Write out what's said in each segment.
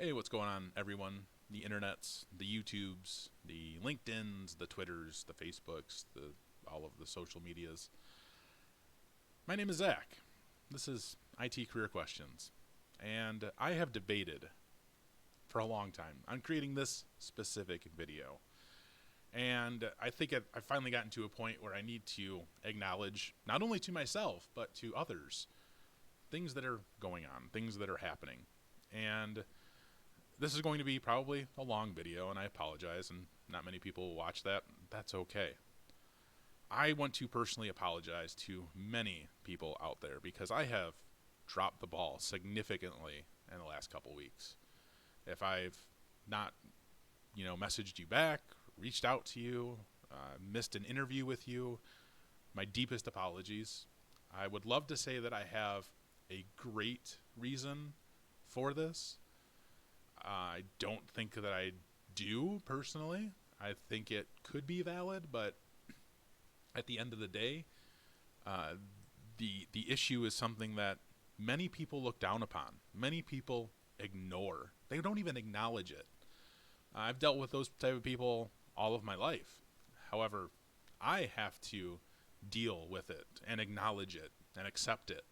Hey, what's going on, everyone? The internets, the YouTubes, the LinkedIns, the Twitters, the Facebooks, all of the social medias. My name is Zach. This is IT Career Questions. And I have debated for a long time on creating this specific video. And I think I've finally gotten to a point where I need to acknowledge, not only to myself, but to others, things that are going on, things that are happening. And this is going to be probably a long video, and I apologize, and not many people will watch that. That's okay. I want to personally apologize to many people out there because I have dropped the ball significantly in the last couple weeks. If I've not, messaged you back, reached out to you, missed an interview with you, my deepest apologies. I would love to say that I have a great reason for this. I don't think that I do personally. I think it could be valid, but at the end of the day, the issue is something that many people look down upon. Many people ignore. They don't even acknowledge it. I've dealt with those type of people all of my life. However, I have to deal with it and acknowledge it and accept it,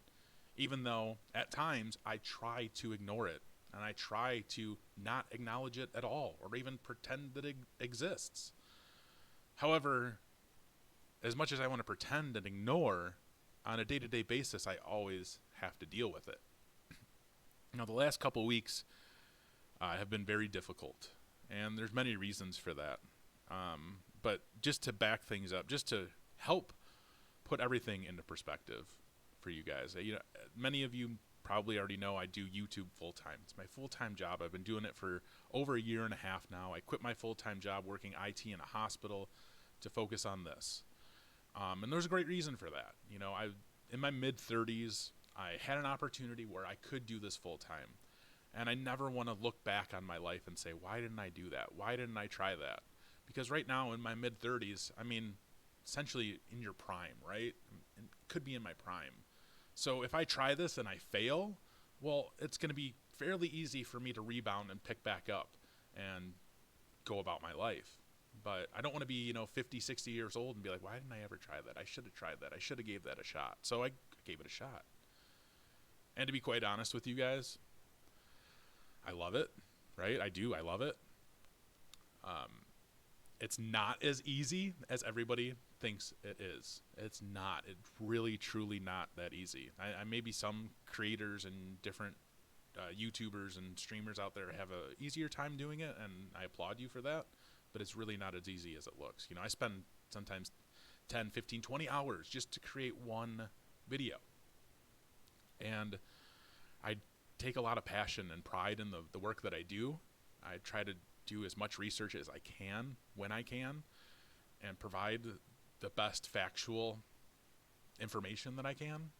even though at times I try to ignore it. And I try to not acknowledge it at all or even pretend that it exists. However, as much as I want to pretend and ignore, on a day-to-day basis, I always have to deal with it. The last couple weeks have been very difficult, and there's many reasons for that. But just to back things up, just to help put everything into perspective for you guys, many of you probably already know I do YouTube full-time. It's my full-time job. I've been doing it for over a year and a half now. I quit my full-time job working IT in a hospital to focus on this. And there's a great reason for that. In my mid-30s, I had an opportunity where I could do this full-time. And I never want to look back on my life and say, why didn't I do that? Why didn't I try that? Because right now in my mid-30s, essentially in your prime, right? It could be in my prime. So if I try this and I fail, well, it's going to be fairly easy for me to rebound and pick back up and go about my life. But I don't want to be, 50, 60 years old and be like, why didn't I ever try that? I should have tried that. I should have gave that a shot. So I gave it a shot. And to be quite honest with you guys, I love it, right? I do. I love it. It's not as easy as everybody thinks it is. It's not. It's really, truly not that easy. I maybe some creators and different YouTubers and streamers out there have a easier time doing it, and I applaud you for that, but it's really not as easy as it looks. I spend sometimes 10, 15, 20 hours just to create one video. And I take a lot of passion and pride in the work that I do. I try to do as much research as I can when I can and provide the best factual information that I can.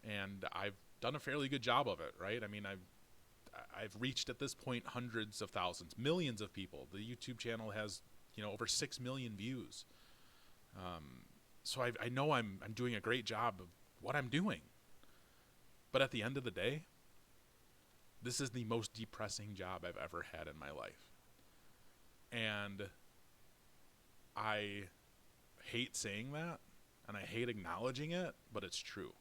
And I've done a fairly good job of it, right? I've reached at this point hundreds of thousands, millions of people. The YouTube channel has, over 6 million views. So I know I'm doing a great job of what I'm doing. But at the end of the day, this is the most depressing job I've ever had in my life. And I hate saying that, and I hate acknowledging it, but it's true.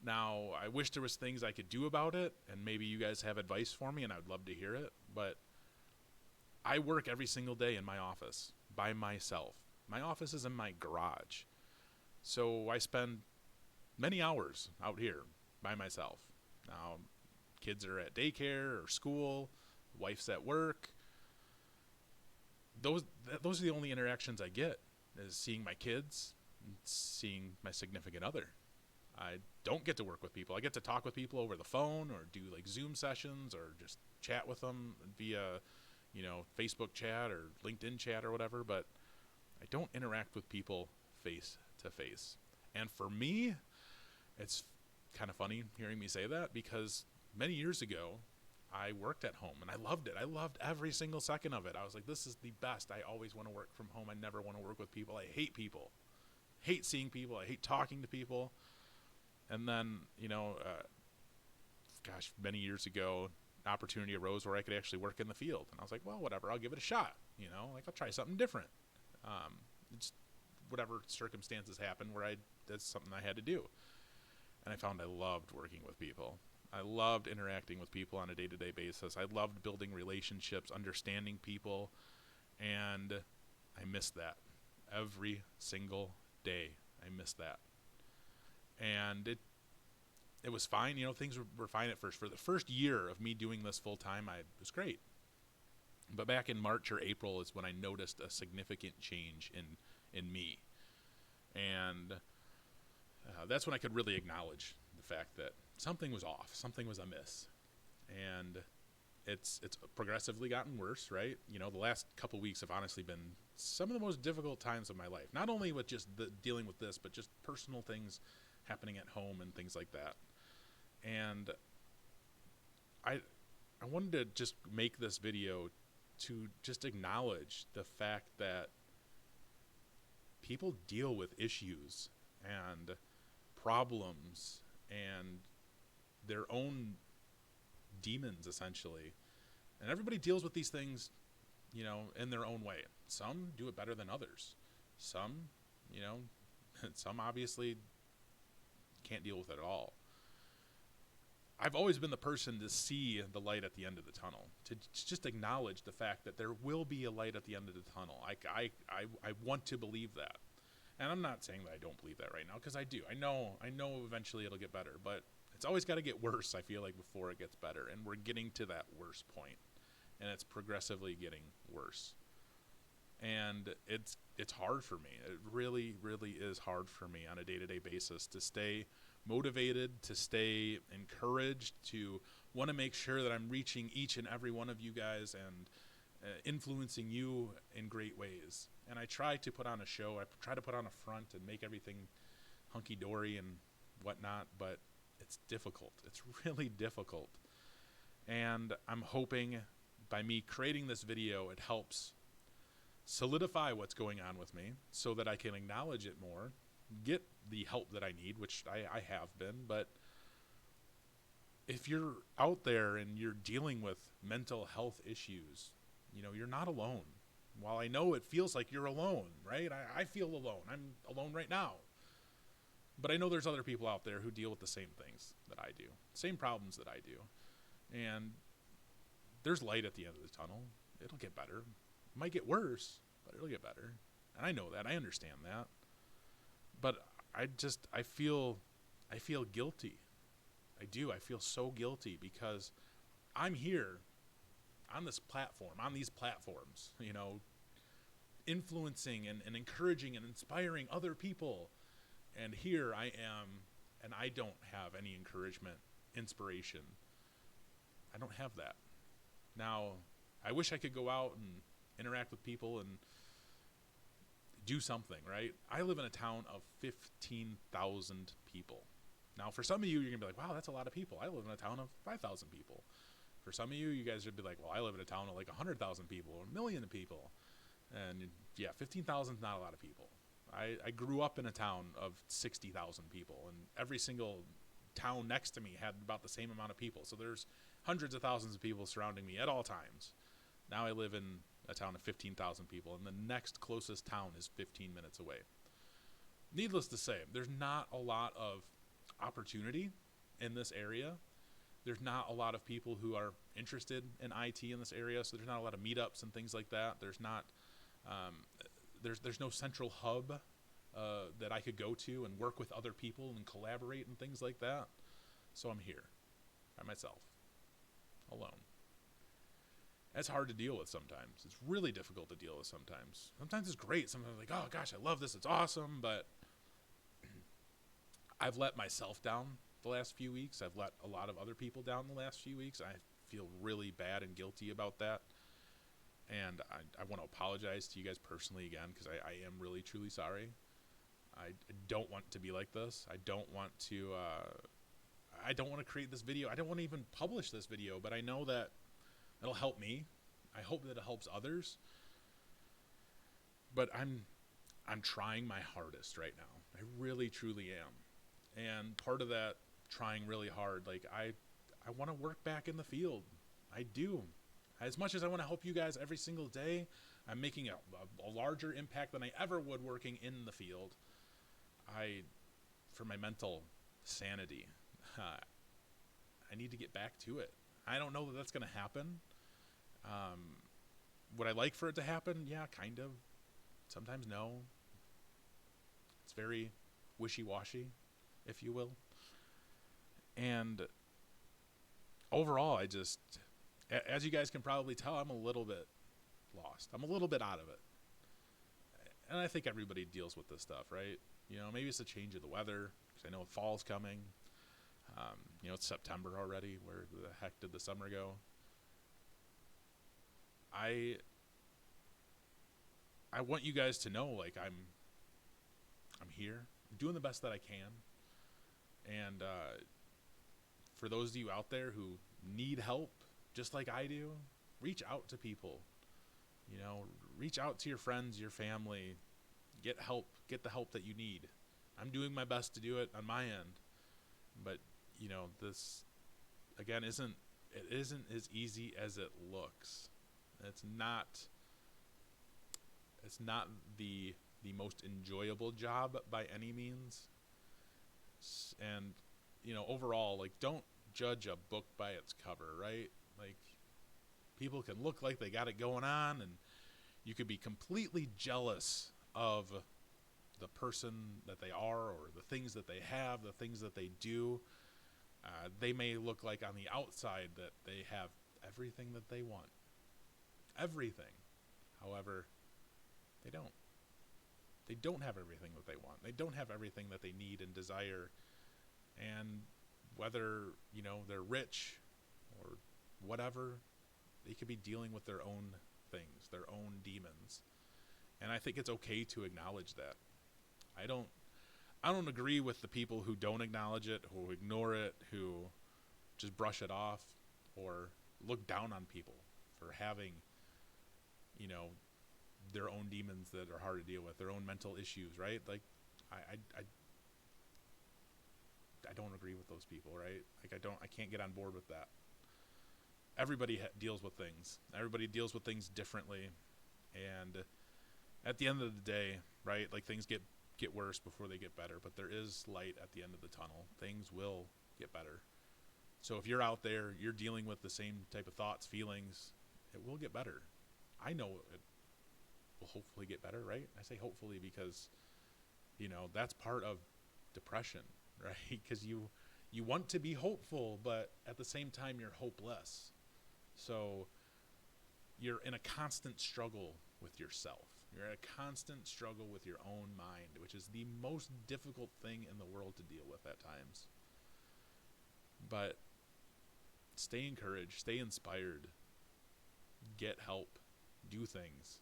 Now, I wish there was things I could do about it, and maybe you guys have advice for me, and I would love to hear it, but I work every single day in my office by myself. My office is in my garage. So I spend many hours out here by myself. Now, kids are at daycare or school, wife's at work. Those are the only interactions I get, is seeing my kids and seeing my significant other. I don't get to work with people. I get to talk with people over the phone or do like Zoom sessions or just chat with them via, Facebook chat or LinkedIn chat or whatever, but I don't interact with people face to face. And for me, it's kind of funny hearing me say that because many years ago, I worked at home and I loved it. I loved every single second of it. I was like, this is the best. I always want to work from home. I never want to work with people. I hate people. Hate seeing people. I hate talking to people. And then, many years ago, opportunity arose where I could actually work in the field. And I was like, well, whatever, I'll give it a shot. Like I'll try something different. It's whatever circumstances happened where that's something I had to do. And I found I loved working with people. I loved interacting with people on a day-to-day basis. I loved building relationships, understanding people, and I missed that every single day. I missed that. And it was fine. Things were fine at first. For the first year of me doing this full time, it was great. But back in March or April is when I noticed a significant change in me. And that's when I could really acknowledge the fact that something was off, something was amiss. And it's progressively gotten worse, right? The last couple weeks have honestly been some of the most difficult times of my life. Not only with just dealing with this, but just personal things happening at home and things like that. And I wanted to just make this video to just acknowledge the fact that people deal with issues and problems and their own demons, essentially. And everybody deals with these things, in their own way. Some do it better than others. Some, some obviously can't deal with it at all. I've always been the person to see the light at the end of the tunnel, to just acknowledge the fact that there will be a light at the end of the tunnel. I want to believe that. And I'm not saying that I don't believe that right now, because I do. I know eventually it'll get better, but it's always got to get worse, I feel like, before it gets better. And we're getting to that worst point, and it's progressively getting worse. And it's hard for me. It really, really is hard for me on a day-to-day basis to stay motivated, to stay encouraged, to want to make sure that I'm reaching each and every one of you guys and influencing you in great ways. And I try to put on a show. I try to put on a front and make everything hunky-dory and whatnot, but it's difficult. It's really difficult. And I'm hoping by me creating this video, it helps solidify what's going on with me so that I can acknowledge it more, get the help that I need, which I have been. But if you're out there and you're dealing with mental health issues, you're not alone. While I know it feels like you're alone, right? I feel alone. I'm alone right now. But I know there's other people out there who deal with the same things that I do, same problems that I do. And there's light at the end of the tunnel. It'll get better. It might get worse, but it'll get better. And I know that. I understand that. But I feel guilty. I do. I feel so guilty because I'm here on this platform, on these platforms, influencing and encouraging and inspiring other people. And here I am, and I don't have any encouragement, inspiration. I don't have that. Now, I wish I could go out and interact with people and do something, right? I live in a town of 15,000 people. Now, for some of you, you're going to be like, wow, that's a lot of people. I live in a town of 5,000 people. For some of you guys would be like, well, I live in a town of like 100,000 people or 1 million people. And yeah, 15,000 is not a lot of people. I grew up in a town of 60,000 people, and every single town next to me had about the same amount of people. So there's hundreds of thousands of people surrounding me at all times. Now I live in a town of 15,000 people, and the next closest town is 15 minutes away. Needless to say, there's not a lot of opportunity in this area. There's not a lot of people who are interested in IT in this area, so there's not a lot of meetups and things like that. There's not, there's no central hub that I could go to and work with other people and collaborate and things like that. So I'm here by myself, alone. That's hard to deal with sometimes. It's really difficult to deal with sometimes. Sometimes it's great. Sometimes I'm like, oh gosh, I love this. It's awesome. But I've let myself down the last few weeks. I've let a lot of other people down the last few weeks. I feel really bad and guilty about that. And I want to apologize to you guys personally again, because I am really, truly sorry. I don't want to be like this. I don't want to create this video. I don't want to even publish this video, but I know that it'll help me. I hope that it helps others. But I'm trying my hardest right now. I really, truly am. And part of that trying really hard, like I want to work back in the field. I do. As much as I want to help you guys every single day, I'm making a larger impact than I ever would working in the field. For my mental sanity, I need to get back to it. I don't know that that's going to happen. Would I like for it to happen? Yeah, kind of. Sometimes no. It's very wishy-washy, if you will. And overall, as you guys can probably tell, I'm a little bit lost. I'm a little bit out of it. And I think everybody deals with this stuff, right? You know, maybe it's a change of the weather, because I know fall's coming. You know, it's September already. Where the heck did the summer go? I want you guys to know, like, I'm here. I'm doing the best that I can. And for those of you out there who need help, just like I do, reach out to people. You know, reach out to your friends, your family. Get help. Get the help that you need. I'm doing my best to do it on my end. But, you know, this, again, isn't as easy as it looks. It's not the most enjoyable job by any means. And, you know, overall, like, don't judge a book by its cover, right? Like, people can look like they got it going on, and you could be completely jealous of the person that they are, or the things that they have, the things that they do. They may look like on the outside that they have everything that they want. Everything. However, they don't. They don't have everything that they want. They don't have everything that they need and desire. And whether, you know, they're rich or whatever, they could be dealing with their own things, their own demons. And I think it's okay to acknowledge that. I don't agree with the people who don't acknowledge it, who ignore it, who just brush it off, or look down on people for having, you know, their own demons that are hard to deal with, their own mental issues, right? Like, I don't agree with those people, right? Like, I can't get on board with that. Everybody deals with things. Everybody deals with things differently. And at the end of the day, right, like, things get worse before they get better, but there is light at the end of the tunnel. Things will get better. So if you're out there, you're dealing with the same type of thoughts, feelings, it will get better. I know it will hopefully get better, right? I say hopefully because, you know, that's part of depression, right? Because you want to be hopeful, but at the same time you're hopeless. So you're in a constant struggle with yourself. You're in a constant struggle with your own mind, which is the most difficult thing in the world to deal with at times. But stay encouraged, stay inspired, get help, do things.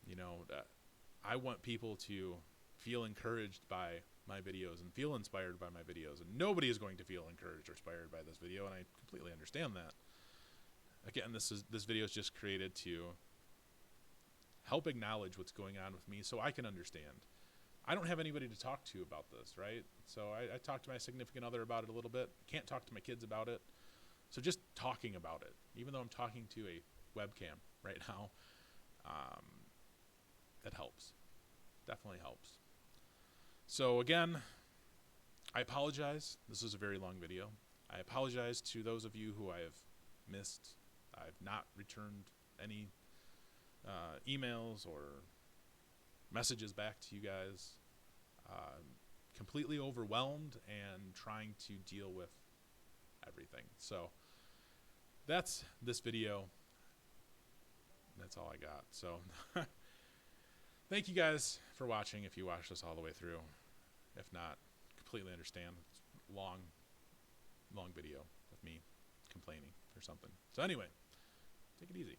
You know, I want people to feel encouraged by my videos and feel inspired by my videos. And nobody is going to feel encouraged or inspired by this video, and I completely understand that. Again, this video is just created to help acknowledge what's going on with me so I can understand. I don't have anybody to talk to about this, right? So I talked to my significant other about it a little bit. Can't talk to my kids about it. So just talking about it, even though I'm talking to a webcam right now, that helps. Definitely helps. So again, I apologize. This is a very long video. I apologize to those of you who I have missed. I've not returned any emails or messages back to you guys. Completely overwhelmed and trying to deal with everything. So that's this video. That's all I got. So thank you guys for watching if you watched this all the way through. If not, completely understand. It's long video of me complaining or something. So anyway, take it easy.